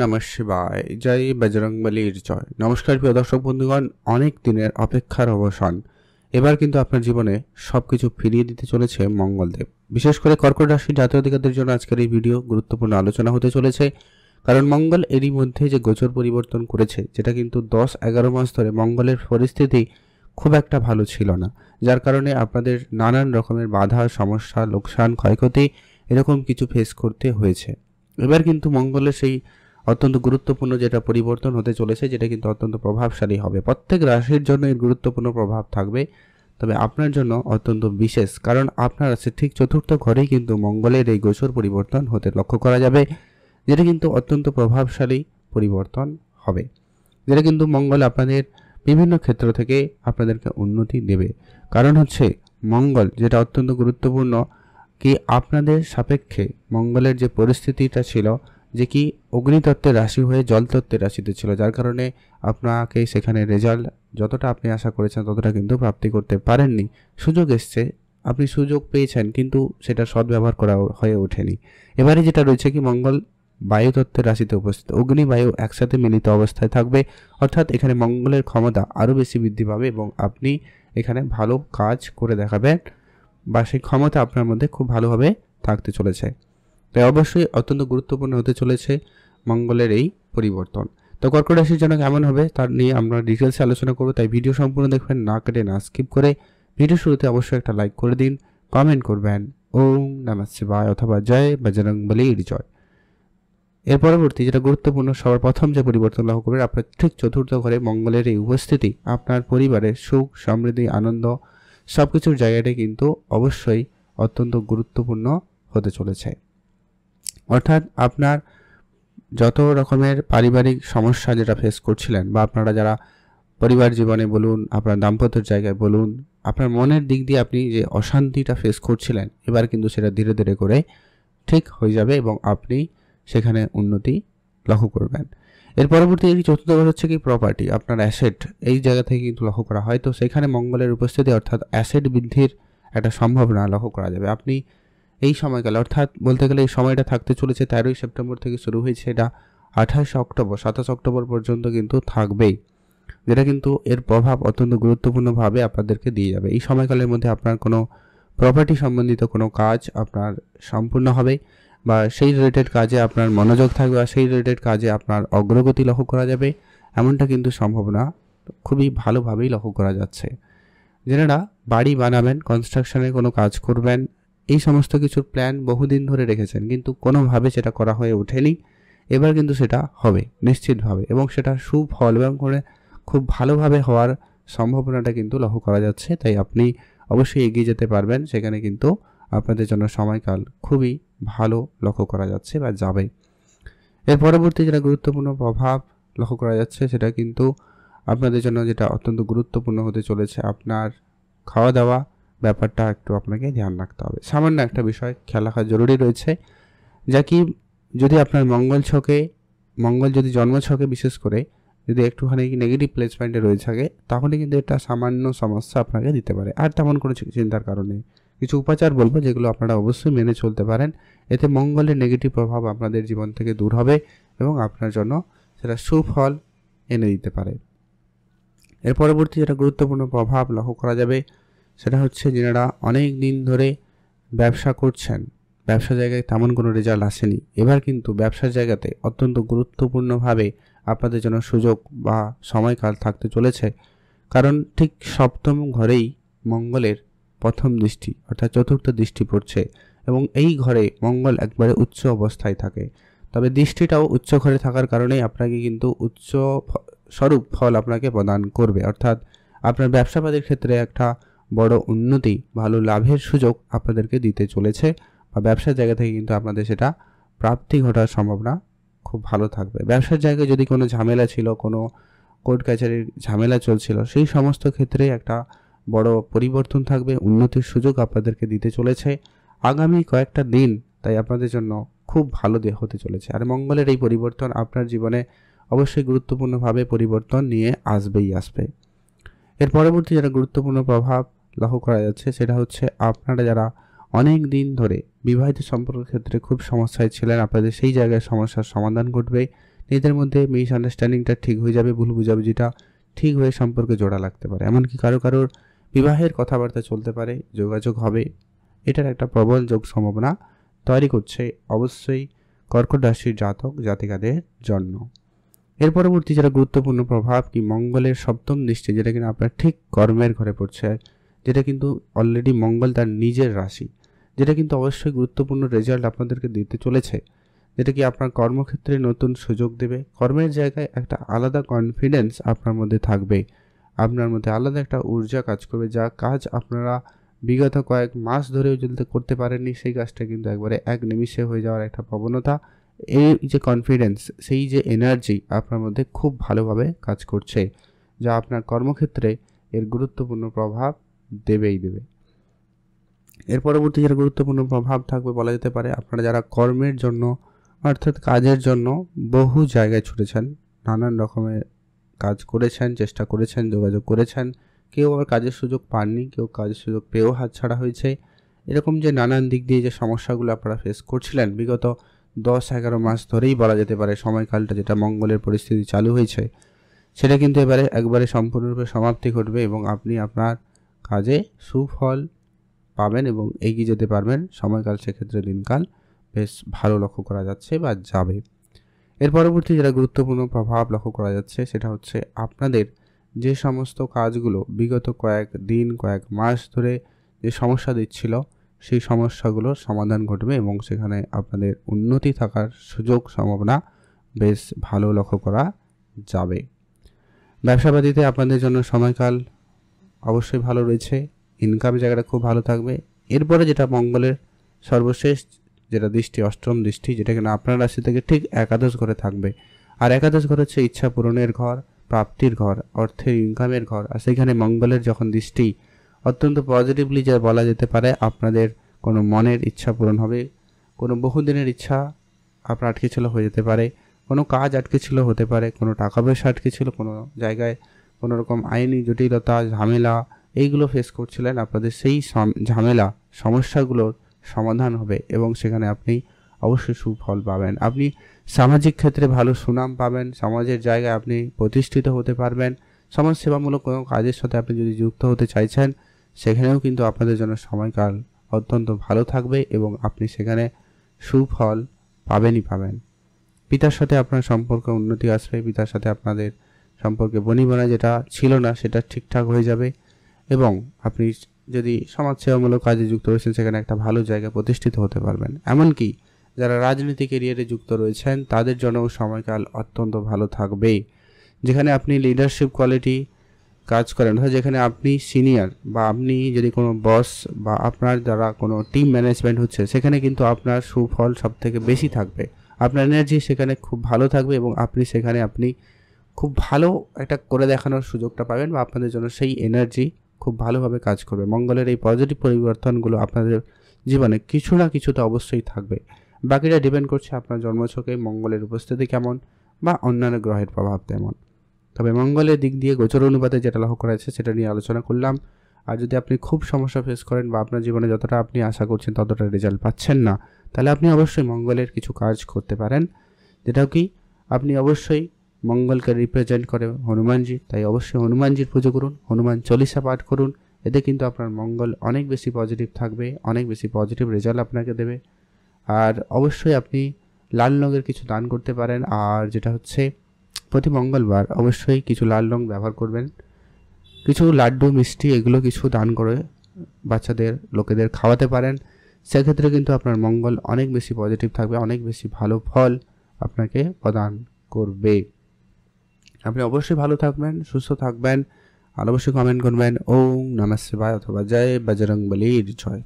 নমঃ শিবায়। জয় বজরংবলীর জয়। নমস্কার প্রিয় দর্শক বন্ধুগণ, অনেক দিনের অপেক্ষার অবসান। এবার কিন্তু আপনার জীবনে সবকিছু ফিরিয়ে দিতে চলেছে মঙ্গলদেব। বিশেষ করে কর্কট রাশির জাতক জাতিকাদের জন্য আজকের এই ভিডিও গুরুত্বপূর্ণ আলোচনা হতে চলেছে। কারণ মঙ্গল এরই মধ্যে যে গোচর পরিবর্তন করেছে, যেটা কিন্তু 10-11 মাস ধরে মঙ্গলের পরিস্থিতি খুব একটা ভালো ছিল না, যার কারণে আপনাদের নানান রকমের বাধা, সমস্যা, লোকসান, ক্ষয়ক্ষতি এরকম কিছু ফেস করতে হয়েছে। এবার কিন্তু মঙ্গলের সেই অত্যন্ত গুরুত্বপূর্ণ যেটা পরিবর্তন হতে চলেছে, যেটা কিন্তু অত্যন্ত প্রভাবশালী হবে। প্রত্যেক রাশির জন্য এর গুরুত্বপূর্ণ প্রভাব থাকবে, তবে আপনার জন্য অত্যন্ত বিশেষ, কারণ আপনার আছে ঠিক চতুর্থ ঘরেই কিন্তু মঙ্গলের এই গোচর পরিবর্তন হতে লক্ষ্য করা যাবে, যেটা কিন্তু অত্যন্ত প্রভাবশালী পরিবর্তন হবে, যেটা কিন্তু মঙ্গল আপনাদের বিভিন্ন ক্ষেত্র থেকে আপনাদেরকে উন্নতি দেবে। কারণ হচ্ছে মঙ্গল যেটা অত্যন্ত গুরুত্বপূর্ণ, কি আপনাদের সাপেক্ষে মঙ্গলের যে পরিস্থিতিটা ছিল, যে কি অগ্নিতত্ত্বের রাশি হয়ে জলতত্ত্বের রাশিতে ছিল, যার কারণে আপনাকে সেখানে রেজাল্ট যতটা আপনি আশা করেছেন ততটা কিন্তু প্রাপ্তি করতে পারেননি। সুযোগ এসছে, আপনি সুযোগ পেয়েছেন, কিন্তু সেটা সদ্ব্যবহার করা হয়ে ওঠেনি। এবারে যেটা রয়েছে কি মঙ্গল বায়ুতত্ত্বের রাশিতে উপস্থিত, অগ্নি বায়ু একসাথে মিলিত অবস্থায় থাকবে, অর্থাৎ এখানে মঙ্গলের ক্ষমতা আরও বেশি বৃদ্ধি পাবে এবং আপনি এখানে ভালো কাজ করে দেখাবেন, বা সেই ক্ষমতা আপনার মধ্যে খুব ভালোভাবে থাকতে চলেছে। তাই অবশ্যই অত্যন্ত গুরুত্বপূর্ণ হতে চলেছে মঙ্গলের এই পরিবর্তন। তো কর্কট রাশির জন্য কেমন হবে তার নিয়ে আমরা ডিটেলসে আলোচনা করব, তাই ভিডিও সম্পূর্ণ দেখবেন, না কেটে না স্কিপ করে। ভিডিও শুরুতে অবশ্যই একটা লাইক করে দিন, কমেন্ট করবেন ওম নমঃ শিবায় অথবা জয় বজরংবলীর জয়। এর পরবর্তী যেটা গুরুত্বপূর্ণ, সবার প্রথম যে পরিবর্তন লক্ষ্য করবেন, আপনার ঠিক চতুর্থ ঘরে মঙ্গলের এই উপস্থিতি আপনার পরিবারের সুখ, সমৃদ্ধি, আনন্দ সব কিছুর জায়গাটাই কিন্তু অবশ্যই অত্যন্ত গুরুত্বপূর্ণ হতে চলেছে। অর্থাৎ আপনার যত রকমের পারিবারিক সমস্যা যেটা ফেস করছিলেন, বা আপনারা যারা পরিবার জীবনে বলুন, আপনার দাম্পত্যের জায়গায় বলুন, আপনার মনের দিক দিয়ে আপনি যে অশান্তিটা ফেস করছিলেন, এবার কিন্তু সেটা ধীরে ধীরে করে ঠিক হয়ে যাবে এবং আপনি সেখানে উন্নতি লক্ষ্য করবেন। এর পরবর্তী এই চতুর্থ ঘর হচ্ছে কি প্রপার্টি, আপনার অ্যাসেট, এই জায়গা থেকে কিন্তু লক্ষ্য করা হয়। তো সেখানে মঙ্গলের উপস্থিতি অর্থাৎ অ্যাসেট বৃদ্ধির একটা সম্ভাবনা লক্ষ্য করা যাবে। আপনি এই সময়কালে, অর্থাৎ বলতে গেলে এই সময়টা থাকতে চলেছে 13ই সেপ্টেম্বর থেকে শুরু হয়েছে, এটা 28 অক্টোবর 27 অক্টোবর পর্যন্ত কিন্তু থাকবেই, যেটা কিন্তু এর প্রভাব অত্যন্ত গুরুত্বপূর্ণভাবে আপনাদেরকে দিয়ে যাবে। এই সময়কালের মধ্যে আপনার কোনো প্রপার্টি সম্বন্ধিত কোনো কাজ আপনার সম্পূর্ণ হবে, বা সেই রিলেটেড কাজে আপনার মনোযোগ থাকবে, বা সেই রিলেটেড কাজে আপনার অগ্রগতি লক্ষ্য করা যাবে, এমনটা কিন্তু সম্ভাবনা খুবই ভালোভাবেই লক্ষ্য করা যাচ্ছে। যারা বাড়ি বানাবেন, কনস্ট্রাকশনের কোনো কাজ করবেন, এই সমস্ত কিছুর প্ল্যান বহুদিন ধরে রেখেছেন, কিন্তু কোনোভাবে সেটা করা হয়ে ওঠেনি, এবার কিন্তু সেটা হবে নিশ্চিতভাবে, এবং সেটা সুফল এবং করে খুব ভালোভাবে হওয়ার সম্ভাবনাটা কিন্তু লক্ষ্য করা যাচ্ছে। তাই আপনি অবশ্যই এগিয়ে যেতে পারবেন, সেখানে কিন্তু আপনাদের জন্য সময়কাল খুবই ভালো লক্ষ্য করা যাচ্ছে বা যাবে। এর পরবর্তী যেটা গুরুত্বপূর্ণ প্রভাব লক্ষ্য করা যাচ্ছে, সেটা কিন্তু আপনাদের জন্য যেটা অত্যন্ত গুরুত্বপূর্ণ হতে চলেছে, আপনার খাওয়া দাওয়া ব্যাপারটা একটু আপনাকে ধ্যান রাখতে হবে। সামান্য একটা বিষয় খেয়াল রাখা জরুরি রয়েছে, যা কি যদি আপনার মঙ্গল যদি জন্মছকে বিশেষ করে যদি একটুখানি নেগেটিভ প্লেসমেন্টে রয়ে থাকে, তাহলে কিন্তু এটা সামান্য সমস্যা আপনাকে দিতে পারে। আর তেমন কোনো চিন্তার কারণে কিছু উপাচার বলবো, যেগুলো আপনারা অবশ্যই মেনে চলতে পারেন, এতে মঙ্গলের নেগেটিভ প্রভাব আপনাদের জীবন থেকে দূর হবে এবং আপনার জন্য সেটা সুফল এনে দিতে পারে। এর পরবর্তী যেটা গুরুত্বপূর্ণ প্রভাব লক্ষ্য করা যাবে, সেটা হচ্ছে যারা অনেক দিন ধরে ব্যবসা করছেন, ব্যবসা জায়গায় তেমন কোনো রেজাল্ট আসেনি, এবার কিন্তু ব্যবসার জায়গাতে অত্যন্ত গুরুত্বপূর্ণভাবে আপনাদের জন্য সুযোগ বা সময়কাল থাকতে চলেছে। কারণ ঠিক সপ্তম ঘরেই মঙ্গলের প্রথম দৃষ্টি অর্থাৎ চতুর্থ দৃষ্টি পড়ছে, এবং এই ঘরে মঙ্গল একবারে উচ্চ অবস্থায় থাকে। তবে দৃষ্টিটাও উচ্চ ঘরে থাকার কারণেই আপনাকে কিন্তু উচ্চ স্বরূপ ফল আপনাকে প্রদান করবে, অর্থাৎ আপনার ব্যবসাবাদের ক্ষেত্রে একটা বড় উন্নতি, ভালো লাভের সুযোগ আপনাদেরকে দিতে চলেছে, বা ব্যবসার জায়গা থেকে কিন্তু আপনাদের সেটা প্রাপ্তি ঘটার সম্ভাবনা খুব ভালো থাকবে। ব্যবসার জায়গায় যদি কোনো ঝামেলা ছিল, কোনো কোর্ট কাছারির ঝামেলা চলছিল, সেই সমস্ত ক্ষেত্রে একটা বড় পরিবর্তন থাকবে, উন্নতির সুযোগ আপনাদেরকে দিতে চলেছে আগামী কয়েকটা দিন। তাই আপনাদের জন্য খুব ভালো হতে চলেছে। আর মঙ্গলের এই পরিবর্তন আপনার জীবনে অবশ্যই গুরুত্বপূর্ণভাবে পরিবর্তন নিয়ে আসবে। এর পরবর্তী যেটা গুরুত্বপূর্ণ প্রভাব লক্ষ্য করা যাচ্ছে, সেটা হচ্ছে আপনারা যারা অনেক দিন ধরে বিবাহিত সম্পর্কের ক্ষেত্রে খুব সমস্যায় ছিলেন, আপনাদের সেই জায়গায় সমস্যার সমাধান ঘটবে। নিজেদের মধ্যে মিসআন্ডারস্ট্যান্ডিংটা ঠিক হয়ে যাবে, ভুল বুঝাবুঝিটা ঠিক হয়ে সম্পর্কে জোড়া লাগতে পারে। এমনকি কারোর বিবাহের কথাবার্তা চলতে পারে, যোগাযোগ হবে। এটার একটা প্রবল যোগ সম্ভাবনা তৈরি করছে অবশ্যই কর্কট রাশির জাতক জাতিকাদের জন্য। এর পরবর্তী যেটা গুরুত্বপূর্ণ প্রভাব কি মঙ্গলের সপ্তম দৃষ্টি, যেটা কিনা আপনার ঠিক কর্মের ঘরে পড়ছে, যেটা কিন্তু অলরেডি মঙ্গল তার নিজের রাশি, যেটা কিন্তু অবশ্যই গুরুত্বপূর্ণ রেজাল্ট আপনাদেরকে দিতে চলেছে, যেটা কি আপনার কর্মক্ষেত্রে নতুন সুযোগ দেবে। কর্মের জায়গায় একটা আলাদা কনফিডেন্স আপনার মধ্যে থাকবে, আপনার মধ্যে আলাদা একটা ঊর্জা কাজ করবে, যা কাজ আপনারা বিগত কয়েক মাস ধরেও যদি করতে পারেননি, সেই কাজটা কিন্তু একবারে এক নিমিষে হয়ে যাওয়ার একটা প্রবণতা, এই যে কনফিডেন্স, সেই যে এনার্জি আপনার মধ্যে খুব ভালোভাবে কাজ করছে, যা আপনার কর্মক্ষেত্রে এর গুরুত্বপূর্ণ প্রভাব দেবেই দেবে। এর পরবর্তী যারা গুরুত্বপূর্ণ প্রভাব থাকবে বলা যেতে পারে, আপনারা যারা কর্মের জন্য অর্থাৎ কাজের জন্য বহু জায়গায় ছুটেছেন, নানান রকমের কাজ করেছেন, চেষ্টা করেছেন, যোগাযোগ করেছেন, কেউ আবার কাজের সুযোগ পাননি, কেউ কাজের সুযোগ পেয়েও হাতছাড়া হয়েছে। এরকম যে নানান দিক দিয়ে যে সমস্যাগুলো আপনারা ফেস করছিলেন বিগত 10-11 মাস ধরেই বলা যেতে পারে, সময়কালটা যেটা মঙ্গলের পরিস্থিতি চালু হয়েছে, সেটা কিন্তু একবারে সম্পূর্ণরূপে সমাপ্তি ঘটবে এবং আপনি আপনার কাজে সুফল পাবেন এবং এগিয়ে যেতে পারবেন। সময়কাল সেক্ষেত্রে দিনকাল বেশ ভালো লক্ষ্য করা যাচ্ছে বা যাবে। এর পরবর্তী যেটা গুরুত্বপূর্ণ প্রভাব লক্ষ্য করা যাচ্ছে সেটা হচ্ছে আপনাদের যে সমস্ত কাজগুলো বিগত কয়েক দিন কয়েক মাস ধরে যে সমস্যা দিচ্ছিল, সেই সমস্যাগুলোর সমাধান ঘটবে এবং সেখানে আপনাদের উন্নতি থাকার সুযোগ সম্ভাবনা বেশ ভালো লক্ষ্য করা যাবে। ব্যবসাবাদীতে আপনাদের জন্য সময়কাল অবশ্যই ভালো রয়েছে, ইনকাম জায়গাটা খুব ভালো থাকবে। এরপরে যেটা মঙ্গলের সর্বশেষ যেটা দৃষ্টি, অষ্টম দৃষ্টি, যেটা কিনা আপনার রাশি থেকে ঠিক একাদশ ঘরে থাকবে। আর একাদশ ঘর হচ্ছে ইচ্ছা পূরণের ঘর, প্রাপ্তির ঘর, অর্থের ইনকামের ঘর। আর সেখানে মঙ্গলের যখন দৃষ্টি, অত্যন্ত পজিটিভলি যা বলা যেতে পারে, আপনাদের কোনো মনের ইচ্ছা পূরণ হবে, কোনো বহুদিনের ইচ্ছা আপনার আটকে ছিল হয়ে যেতে পারে, কোনো কাজ আটকে ছিল হতে পারে, কোনো টাকা পয়সা আটকে ছিল, কোনো জায়গায় কোনো রকম আইনি জটিলতা ঝামেলা এইগুলো ফেস করছিলেন, আপনাদের সেই ঝামেলা সমস্যাগুলোর সমাধান হবে এবং সেখানে আপনি অবশ্যই সুফল পাবেন। আপনি সামাজিক ক্ষেত্রে ভালো সুনাম পাবেন, সমাজের জায়গায় আপনি প্রতিষ্ঠিত হতে পারবেন। সমাজসেবামূলক কোনো কাজের সাথে আপনি যদি যুক্ত হতে চাইছেন, সেখানেও কিন্তু আপনাদের জন্য সময়কাল অত্যন্ত ভালো থাকবে এবং আপনি সেখানে সুফল পাবেনই পাবেন। পিতার সাথে আপনার সম্পর্কে উন্নতি আসবে, পিতার সাথে আপনাদের সম্পর্কে বনিবনা যেটা ছিল না সেটা ঠিকঠাক হয়ে যাবে এবং আপনি যদি সমাজসেবামূলক কাজে যুক্ত রয়েছেন সেখানে একটা ভালো জায়গায় প্রতিষ্ঠিত হতে পারবেন। এমনকি যারা রাজনীতি ক্যারিয়ারে যুক্ত রয়েছেন তাদের জন্যও সময়কাল অত্যন্ত ভালো থাকবে, যেখানে আপনি লিডারশিপ কোয়ালিটি কাজ করেন, অর্থাৎ যেখানে আপনি সিনিয়র বা আপনি যদি কোনো বস বা আপনার দ্বারা কোনো টিম ম্যানেজমেন্ট হচ্ছে, সেখানে কিন্তু আপনার সুফল সবথেকে বেশি থাকবে, আপনার এনার্জি সেখানে খুব ভালো থাকবে এবং আপনি খুব ভালো একটা করে দেখানোর সুযোগটা পাবেন বা আপনাদের জন্য সেই এনার্জি খুব ভালোভাবে কাজ করবে। মঙ্গলের এই পজিটিভ পরিবর্তনগুলো আপনাদের জীবনে কিছু না কিছুতে অবশ্যই থাকবে। বাকিটা ডিপেন্ড করছে আপনার জন্মছকে মঙ্গলের উপস্থিতি কেমন বা অন্যান্য গ্রহের প্রভাব কেমন। তবে মঙ্গলের দিক দিয়ে গোচর অনুপাতে যেটা লক্ষ্য করা যাচ্ছে সেটা নিয়ে আলোচনা করলাম। আর যদি আপনি খুব সমস্যা ফেস করেন বা আপনার জীবনে যতটা আপনি আশা করছেন ততটা রেজাল্ট পাচ্ছেন না, তাহলে আপনি অবশ্যই মঙ্গলের কিছু কাজ করতে পারেন, যেটা কি আপনি অবশ্যই মঙ্গলকে রিপ্রেজেন্ট করে হনুমানজি, তাই অবশ্যই হনুমানজির পুজো করুন, হনুমান চল্লিশা পাঠ করুন। এতে কিন্তু আপনার মঙ্গল অনেক বেশি পজিটিভ থাকবে, অনেক বেশি পজিটিভ রেজাল্ট আপনাকে দেবে। আর অবশ্যই আপনি লাল রঙের কিছু দান করতে পারেন, আর যেটা হচ্ছে প্রতি মঙ্গলবার অবশ্যই কিছু লাল রং ব্যবহার করবেন, কিছু লাড্ডু মিষ্টি এগুলো কিছু দান করে বাচ্চাদের লোকেদের খাওয়াতে পারেন। সেক্ষেত্রে কিন্তু আপনার মঙ্গল অনেক বেশি পজিটিভ থাকবে, অনেক বেশি ভালো ফল আপনাকে প্রদান করবে। আপনি অবশ্যই ভালো থাকবেন, সুস্থ থাকবেন, আর অবশ্যই কমেন্ট করবেন ওম নমঃ শিবায় অথবা জয় বজরংবলীর জয়।